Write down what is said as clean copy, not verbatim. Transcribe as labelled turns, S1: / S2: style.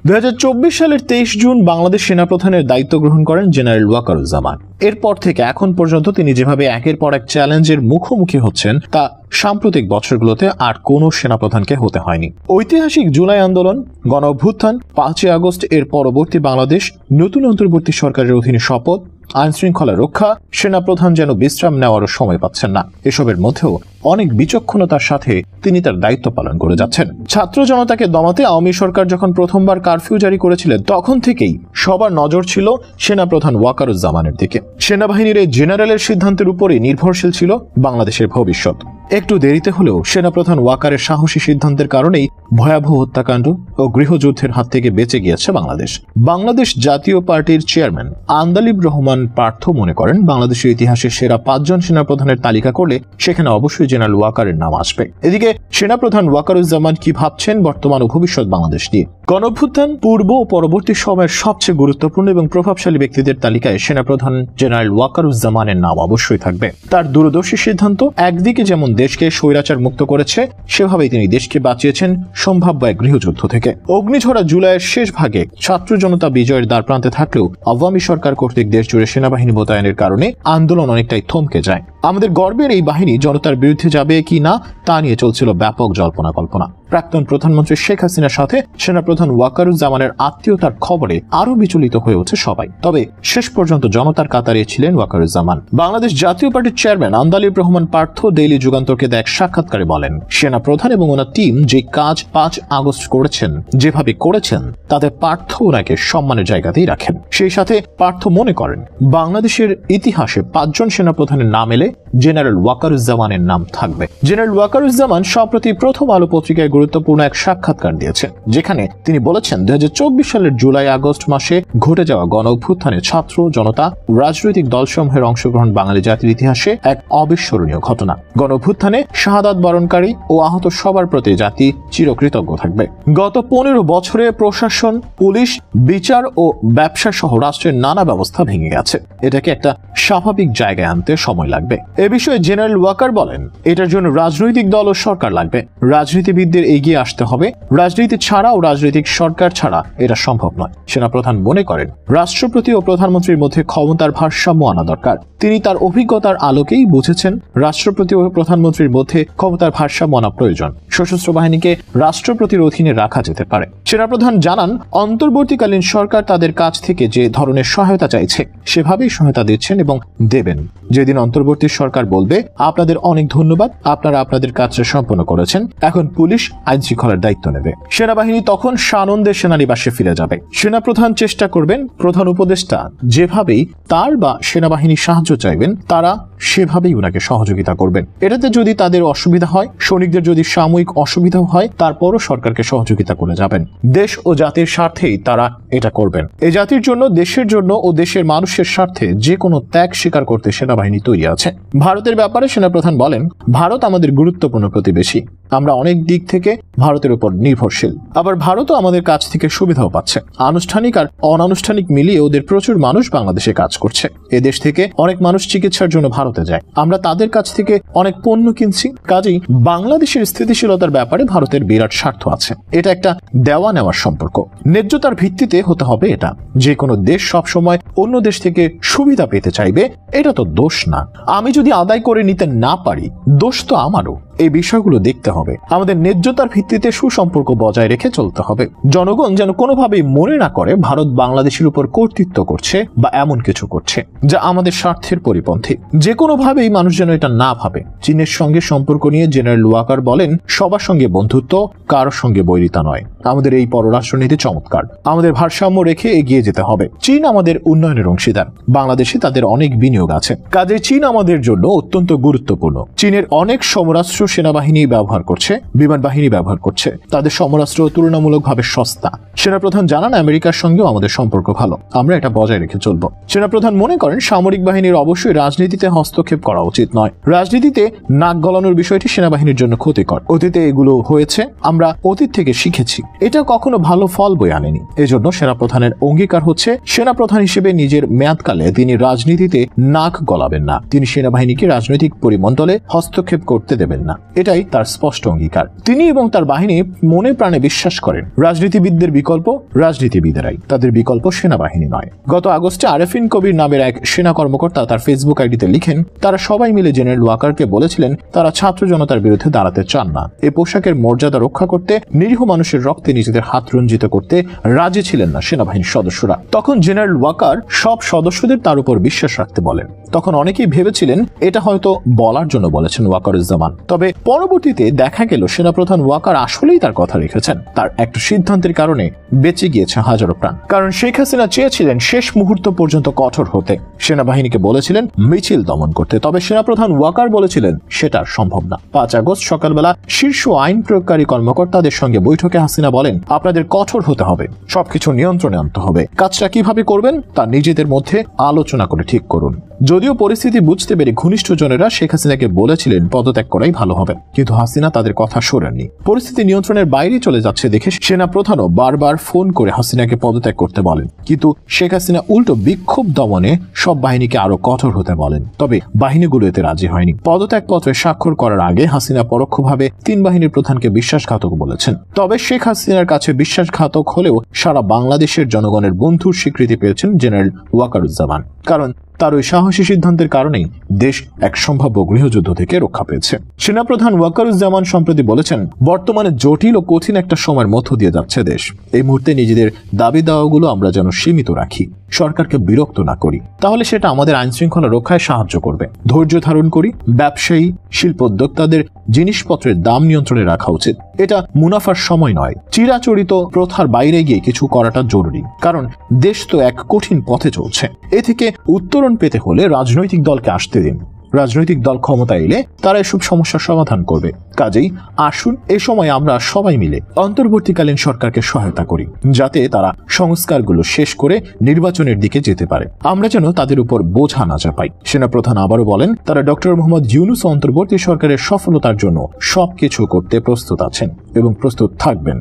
S1: 2024 সালের 23 জুন বাংলাদেশ সেনাপ্রধানের দায়িত্ব গ্রহণ করেন জেনারেল ওয়াকারুজ্জামান। এরপর থেকে এখন পর্যন্ত তিনি যেভাবে একের পর এক চ্যালেঞ্জের মুখোমুখি হচ্ছেন তা সাম্প্রতিক বছরগুলোতে আর কোনো সেনাপ্রধানকে হতে হয়নি। ঐতিহাসিক জুলাই আন্দোলন, গণ অভ্যুত্থান, 5ই আগস্ট এর পরবর্তী বাংলাদেশ, নতুন অন্তর্বর্তী সরকারের অধীনে শপথ, আইন শৃঙ্খলা রক্ষা, সেনাপ্রধান যেন বিশ্রাম নেওয়ারও সময় পাচ্ছেন না। এসবের মধ্যেও অনেক বিচক্ষণতার সাথে তিনি তার দায়িত্ব পালন করে যাচ্ছেন। ছাত্র জনতাকে দমাতে আওয়ামী সরকার যখন প্রথমবার কারফিউ জারি করেছিলেন তখন থেকেই সবার নজর ছিল সেনাপ্রধান ওয়াকারুজ্জামানের দিকে। সেনাবাহিনীর এই জেনারেলের সিদ্ধান্তের উপরই নির্ভরশীল ছিল বাংলাদেশের ভবিষ্যৎ। একটু দেরিতে হলেও সেনাপ্রধান ওয়াকারের সাহসী সিদ্ধান্তের কারণেই ভয়াবহ হত্যাকাণ্ড ও গৃহযুদ্ধের হাত থেকে বেঁচে গিয়েছে বাংলাদেশ। বাংলাদেশ জাতীয় পার্টির চেয়ারম্যান আন্দালিব রহমান পার্থ মনে করেন, বাংলাদেশের ইতিহাসে সেরা 5 জন সেনাপ্রধানের তালিকা করলে সেখানে অবশ্যই জেনারেল ওয়াকারের নাম আসবে। এদিকে সেনাপ্রধান ওয়াকারুজ্জামান কি ভাবছেন বর্তমান ও ভবিষ্যৎ বাংলাদেশ নিয়ে? গণঅভ্যুত্থান পূর্ব ও পরবর্তী সময়ের সবচেয়ে গুরুত্বপূর্ণ এবং প্রভাবশালী ব্যক্তিদের তালিকায় সেনাপ্রধান জেনারেল ওয়াকারুজ্জামানের নাম অবশ্যই থাকবে। তার দূরদর্শী সিদ্ধান্ত একদিকে যেমন দেশকে স্বৈরাচার মুক্ত করেছে, সেভাবেই তিনি দেশকে বাঁচিয়েছেন সম্ভাব্য এক গৃহযুদ্ধ থেকে। অগ্নিঝরা জুলাইয়ের শেষ ভাগে ছাত্র জনতা বিজয়ের দ্বার প্রান্তে থাকলেও আওয়ামী সরকার কর্তৃক দেশ জুড়ে সেনাবাহিনী মোতায়েনের কারণে আন্দোলন অনেকটাই থমকে যায়। আমাদের গর্বের এই বাহিনী জনতার বিরুদ্ধে যাবে কি না তা নিয়ে চলছিল ব্যাপক জল্পনা কল্পনা। প্রাক্তন প্রধানমন্ত্রী শেখ হাসিনার সাথে সেনাপ্রধান ওয়াকারুজ্জামানের আত্মীয়তার খবরে আরো বিচলিত হয়ে ওঠে সবাই। তবে শেষ পর্যন্ত জনতার কাতারে ছিলেন ওয়াকারুজ্জামান। বাংলাদেশ জাতীয় পার্টির চেয়ারম্যান আন্দালিব রহমান পার্থ ডেইলি যুগান্তরকে দেয়া এক সাক্ষাৎকারে বলেন, সেনাপ্রধান এবং ওনার টিম যে কাজ 5 আগস্ট করেছেন, যেভাবে করেছেন, তাতে পার্থ ওনাকে সম্মানের জায়গাতেই রাখেন। সেই সাথে পার্থ মনে করেন বাংলাদেশের ইতিহাসে 5 জন সেনাপ্রধানের নাম এলে জেনারেল ওয়াকারুজ্জামানের নাম থাকবে। জেনারেল ওয়াকারুজ্জামান সম্প্রতি প্রথম আলো পত্রিকায় গুরুত্বপূর্ণ এক সাক্ষাৎকার দিয়েছেন, যেখানে তিনি বলেছেন 2024 সালের জুলাই আগস্ট মাসে ঘটে যাওয়া গণ অভ্যুত্থানে ছাত্র জনতা রাজনৈতিক দলসমূহের অংশগ্রহণ বাঙালি জাতির ইতিহাসে এক অবিস্মরণীয় ঘটনা। গণ অভ্যুত্থানে শাহাদাত বরণকারী ও আহত সবার প্রতি জাতি চিরকৃতজ্ঞ থাকবে। গত 15 বছরে প্রশাসন, পুলিশ, বিচার ও ব্যবসা সহ রাষ্ট্রের নানা ব্যবস্থা ভেঙে গেছে। এটাকে একটা স্বাভাবিক জায়গায় আনতে সময় লাগবে। এ বিষয়ে জেনারেল ওয়াকার বলেন, এটার জন্য রাজনৈতিক দল ও সরকার লাগবে। রাজনীতিবিদদের এগিয়ে আসতে হবে। রাজনীতি ছাড়া ও রাজনৈতিক সরকার ছাড়া এটা সম্ভব নয়। সেনাপ্রধান মনে করেন রাষ্ট্রপতি ও প্রধানমন্ত্রীর মধ্যে ক্ষমতার ভারসাম্য আনা দরকার। তিনি তার অভিজ্ঞতার আলোকেই বুঝেছেন রাষ্ট্রপতি ও প্রধানমন্ত্রীর মধ্যে ক্ষমতার ভারসাম্য আনা প্রয়োজন। সশস্ত্র বাহিনীকে রাষ্ট্রপতির অধীনে রাখা যেতে পারে। সেনাপ্রধান জানান, অন্তর্বর্তীকালীন সরকার তাদের কাছ থেকে যে ধরনের সহায়তা চাইছে সেভাবেই সহায়তা দিচ্ছেন এবং দেবেন। যেদিন অন্তর্বর্তী সরকার বলবে আপনাদের অনেক ধন্যবাদ, আপনারা আপনাদের কাজটা সম্পন্ন করেছেন, এখন পুলিশ আইন শৃঙ্খলার দায়িত্ব নেবে, সেনাবাহিনী তখন সানন্দে সেনানিবাসে ফিরে যাবে। সেনাপ্রধান চেষ্টা করবেন প্রধান উপদেষ্টা যেভাবেই তার বা সেনাবাহিনী সাহায্য চাইবেন তারা সেভাবেই ওনাকে সহযোগিতা করবেন। এটাতে যদি তাদের অসুবিধা হয়, সৈনিকদের যদি সাময়িক অসুবিধা হয়, তারপরও সরকারকে সহযোগিতা করে যাবেন। দেশ ও জাতির স্বার্থেই তারা এটা করবেন। এই জাতির জন্য, দেশের জন্য ও দেশের মানুষের স্বার্থে যে কোনো ত্যাগ স্বীকার করতে সেনাবাহিনী তৈরি আছে। ভারতের ব্যাপারে সেনাপ্রধান বলেন, ভারত আমাদের গুরুত্বপূর্ণ প্রতিবেশী। আমরা অনেক দিক থেকে ভারতের উপর নির্ভরশীল। আবার ভারতও আমাদের কাছ থেকে সুবিধাও পাচ্ছে। আনুষ্ঠানিক আর অনানুষ্ঠানিক মিলিয়ে ওদের প্রচুর মানুষ বাংলাদেশে কাজ করছে। এদেশ থেকে অনেক মানুষ চিকিৎসার জন্য ভারতে যায়। আমরা তাদের কাছ থেকে অনেক পণ্য কিনছি। কাজেই বাংলাদেশের স্থিতিশীলতার ব্যাপারে ভারতের বিরাট স্বার্থ আছে। এটা একটা দেওয়া নেওয়ার সম্পর্ক। ন্যায্যতার ভিত্তিতে হতে হবে এটা। যে কোনো দেশ সবসময় অন্য দেশ থেকে সুবিধা পেতে চাইবে, এটা তো দোষ না। আমি যদি আদায় করে নিতে না পারি, দোষ তো আমারও। এই বিষয়গুলো দেখতে হবে। আমাদের ন্যায্যতার ভিত্তিতে সুসম্পর্ক বজায় রেখে চলতে হবে। জনগণ যেন কোনোভাবেই মনে না করে ভারত বাংলাদেশের উপর কর্তৃত্ব করছে বা এমন কিছু করছে যা আমাদের স্বার্থের পরিপন্থী। যে কোনোভাবেই মানুষ যেন এটা না ভাবে। চীনের সঙ্গে সম্পর্ক নিয়ে জেনারেল ওয়াকার বলেন, সবার সঙ্গে বন্ধুত্ব, কারোর সঙ্গে বৈরিতা নয়। আমাদের এই পররাষ্ট্রনীতি চমৎকার। আমাদের ভারসাম্য রেখে এগিয়ে যেতে হবে। চীন আমাদের উন্নয়নের অংশীদার। বাংলাদেশে তাদের অনেক বিনিয়োগ আছে। কাজে চীন আমাদের জন্য অত্যন্ত গুরুত্বপূর্ণ। চীনের অনেক সমরাস্ত্র সেনাবাহিনী ব্যবহার করছে, বিমান বাহিনী ব্যবহার করছে। তাদের সমরাস্ত্র তুলনামূলকভাবে সস্তা। সেনাপ্রধান জানান, আমেরিকার সঙ্গেও আমাদের সম্পর্ক ভালো। আমরা এটা বজায় রেখে চলব। সেনাপ্রধান মনে করেন সামরিক বাহিনীর অবশ্যই রাজনীতিতে হস্তক্ষেপ করা উচিত নয়। রাজনীতিতে নাক গলানোর বিষয়টি সেনাবাহিনীর জন্য ক্ষতিকর। অতীতে এগুলো হয়েছে, আমরা অতীত থেকে শিখেছি। এটা কখনো ভালো ফল বয়ে আনেনি। এজন্য সেনাপ্রধানের অঙ্গীকার হচ্ছে সেনাপ্রধান হিসেবে নিজের মেয়াদকালে তিনি রাজনীতিতে নাক গলাবেন না। তিনি সেনাবাহিনীকে রাজনৈতিক পরিমণ্ডলে হস্তক্ষেপ করতে দেবেন না। এটাই তার স্পষ্ট স্পষ্ট অঙ্গীকার। তিনি এবং তার বাহিনী মনে প্রাণে বিশ্বাস করেন রাজনীতিবিদদের বিকল্প রাজনীতিবিদেরাই, তাদের বিকল্প সেনাবাহিনী নয়। গত আগস্টে আরেফিন কবির নামের এক সেনা কর্মকর্তা তার ফেসবুক আইডিতে লিখেন, তারা সবাই মিলে জেনারেল ওয়াকারকে বলেছিলেন তারা ছাত্র জনতার বিরুদ্ধে দাঁড়াতে চান না। এই পোশাকের মর্যাদা রক্ষা করতে, নিরীহ মানুষের রক্তে নিজেদের হাত রঞ্জিত করতে রাজি ছিলেন না সেনাবাহিনীর সদস্যরা। তখন জেনারেল ওয়াকার সব সদস্যদের তার উপর বিশ্বাস রাখতে বলেন। তখন অনেকেই ভেবেছিলেন এটা হয়তো বলার জন্য বলেছেন ওয়াকারুজ্জামান। তবে পরবর্তীতে দেখা গেল সেনাপ্রধান ওয়াকার আসলেই তার কথা রেখেছেন। তার একটা সিদ্ধান্তের কারণে বেঁচে গিয়েছে হাজারো প্রাণ। কারণ শেখ হাসিনা চেয়েছিলেন শেষ মুহূর্ত পর্যন্ত কঠোর হতে, সেনাবাহিনীকে বলেছিলেন মিছিল দমন করতে। তবে সেনাপ্রধান ওয়াকার বলেছিলেন সেটা সম্ভব না। 5 আগস্ট সকালবেলা শীর্ষ আইন প্রয়োগকারী কর্মকর্তাদের সঙ্গে বৈঠকে হাসিনা বলেন, আপনাদের কঠোর হতে হবে, সবকিছু নিয়ন্ত্রণে আনতে হবে, কাজটা কিভাবে করবেন তা নিজেদের মধ্যে আলোচনা করে ঠিক করুন। যদিও পরিস্থিতি বুঝতে পেরে ঘনিষ্ঠজনেরা শেখ হাসিনাকে বলেছিলেন পদত্যাগ করাই ভালো হবে, কিন্তু হাসিনা তাদের কথা শোনেননি। পরিস্থিতি নিয়ন্ত্রণের বাইরে চলে যাচ্ছে দেখে সেনাপ্রধানও বারবার ফোন করে হাসিনাকে পদত্যাগ করতে বলেন, কিন্তু শেখ হাসিনা উল্টো বিক্ষোভ দমনে সব বাহিনীকে আরো কঠোর হতে বলেন। তবে বাহিনীগুলো এতে রাজি হয়নি। পদত্যাগপত্রে স্বাক্ষর করার আগে হাসিনা পরোক্ষভাবে 3 বাহিনীর প্রধানকে বিশ্বাসঘাতক বলেছেন। তবে শেখ হাসিনার কাছে বিশ্বাসঘাতক হলেও সারা বাংলাদেশের জনগণের বন্ধুর স্বীকৃতি পেয়েছেন জেনারেল ওয়াকারুজ্জামান, কারণ তার ওই সাহসী সিদ্ধান্তের কারণেই দেশ এক সম্ভাব্য গৃহযুদ্ধ থেকে রক্ষা পেয়েছে। সেনাপ্রধান ওয়াকারুজ্জামান সম্প্রতি বলেছেন, বর্তমানে জটিল ও কঠিন একটা সময়ের মধ্য দিয়ে যাচ্ছে দেশ। এই মুহূর্তে নিজেদের দাবি দাওয়াগুলো আমরা যেন সীমিত রাখি, সরকারকে বিরক্ত না করি, তাহলে সেটা আমাদের আইন শৃঙ্খলা রক্ষায় সাহায্য করবে। ধৈর্য ধারণ করি, ব্যবসায়ী শিল্পোদ্যোক্তাদের জিনিসপত্রের দাম নিয়ন্ত্রণে রাখা উচিত। এটা মুনাফার সময় নয়, চিরাচরিত প্রথার বাইরে গিয়ে কিছু করাটা জরুরি, কারণ দেশ তো এক কঠিন পথে চলছে। এ থেকে উত্তরণ পেতে হলে রাজনৈতিক দলকে আসতে দিন। রাজনৈতিক দল ক্ষমতায় এলে তারা এসব সমস্যার সমাধান করবে। কাজেই আসুন এ সময় আমরা সবাই মিলে অন্তর্বর্তীকালীন সরকারকে সহায়তা করি, যাতে তারা সংস্কারগুলো শেষ করে নির্বাচনের দিকে যেতে পারে। আমরা যেন তাদের উপর বোঝা না চাপাই। সেনাপ্রধান আবারও বলেন, তারা ডক্টর মোহাম্মদ ইউনূস অন্তর্বর্তী সরকারের সফলতার জন্য সবকিছু করতে প্রস্তুত আছেন এবং প্রস্তুত থাকবেন।